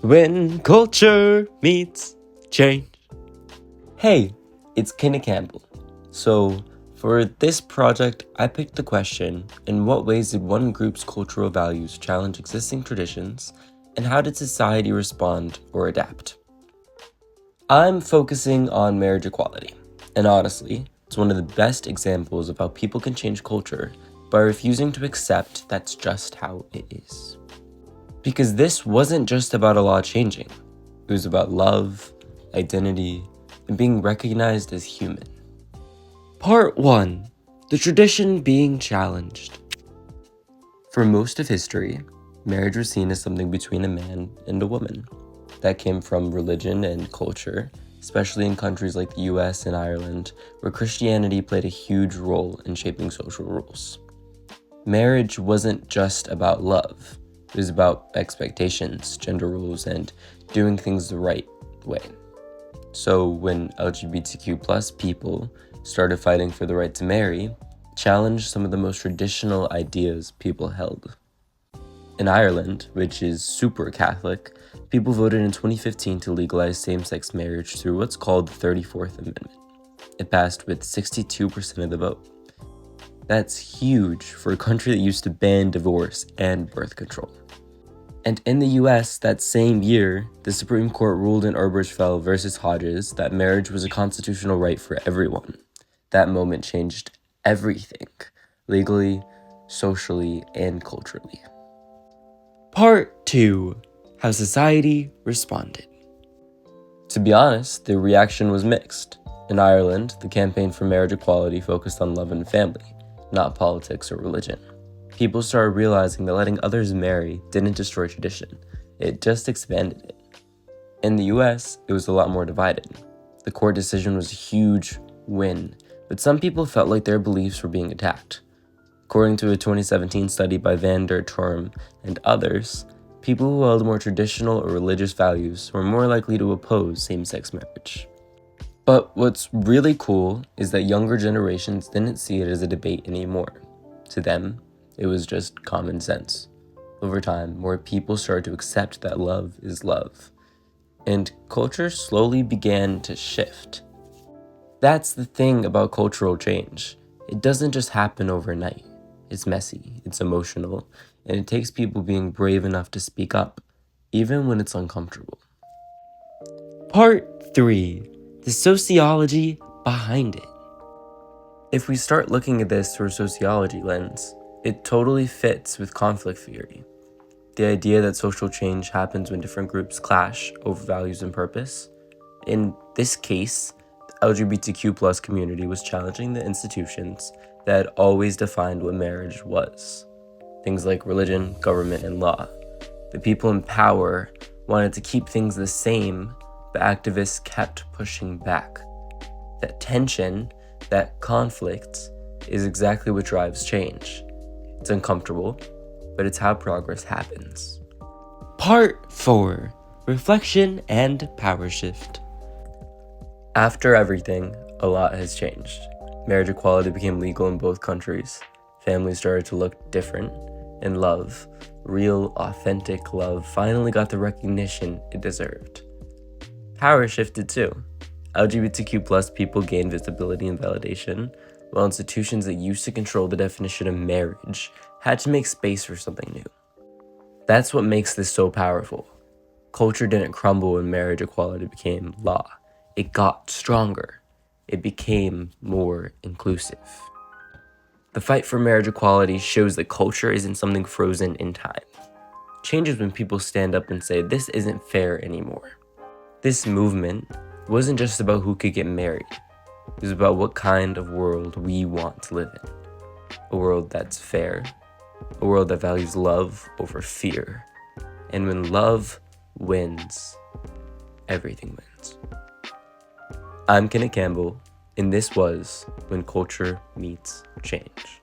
When culture meets change. Hey, it's Kenny Campbell. So, for this project, I picked the question, in what ways did one group's cultural values challenge existing traditions, and how did society respond or adapt? I'm focusing on marriage equality, and honestly, it's one of the best examples of how people can change culture by refusing to accept that's just how it is. Because this wasn't just about a law changing, it was about love, identity, and being recognized as human. Part 1. The tradition being challenged. For most of history, marriage was seen as something between a man and a woman. That came from religion and culture, especially in countries like the US and Ireland, where Christianity played a huge role in shaping social rules. Marriage wasn't just about love. It was about expectations, gender roles, and doing things the right way. So when LGBTQ+ people started fighting for the right to marry, it challenged some of the most traditional ideas people held. In Ireland, which is super Catholic, people voted in 2015 to legalize same-sex marriage through what's called the 34th Amendment. It passed with 62% of the vote. That's huge for a country that used to ban divorce and birth control. And in the US that same year, the Supreme Court ruled in Obergefell versus Hodges that marriage was a constitutional right for everyone. That moment changed everything, legally, socially, and culturally. Part 2. How society responded. To be honest, the reaction was mixed. In Ireland, the campaign for marriage equality focused on love and family, not politics or religion. People started realizing that letting others marry didn't destroy tradition, it just expanded it. In the US, it was a lot more divided. The court decision was a huge win, but some people felt like their beliefs were being attacked. According to a 2017 study by Van der Turm and others, people who held more traditional or religious values were more likely to oppose same-sex marriage. But what's really cool is that younger generations didn't see it as a debate anymore. To them, it was just common sense. Over time, more people started to accept that love is love, and culture slowly began to shift. That's the thing about cultural change. It doesn't just happen overnight. It's messy, it's emotional, and it takes people being brave enough to speak up, even when it's uncomfortable. Part 3. The sociology behind it. If we start looking at this through a sociology lens, it totally fits with conflict theory. The idea that social change happens when different groups clash over values and purpose. In this case, the LGBTQ+ community was challenging the institutions that had always defined what marriage was. Things like religion, government, and law. The people in power wanted to keep things the same, but activists kept pushing back. That tension, that conflict, is exactly what drives change. It's uncomfortable, but it's how progress happens. Part 4. Reflection and power shift. After everything, a lot has changed. Marriage equality became legal in both countries. Families started to look different, and love, real, authentic love, finally got the recognition it deserved. Power shifted too. LGBTQ+ people gained visibility and validation, while institutions that used to control the definition of marriage had to make space for something new. That's what makes this so powerful. Culture didn't crumble when marriage equality became law. It got stronger. It became more inclusive. The fight for marriage equality shows that culture isn't something frozen in time. It changes when people stand up and say, this isn't fair anymore. This movement wasn't just about who could get married. It was about what kind of world we want to live in. A world that's fair. A world that values love over fear. And when love wins, everything wins. I'm Kenneth Campbell, and this was When Culture Meets Change.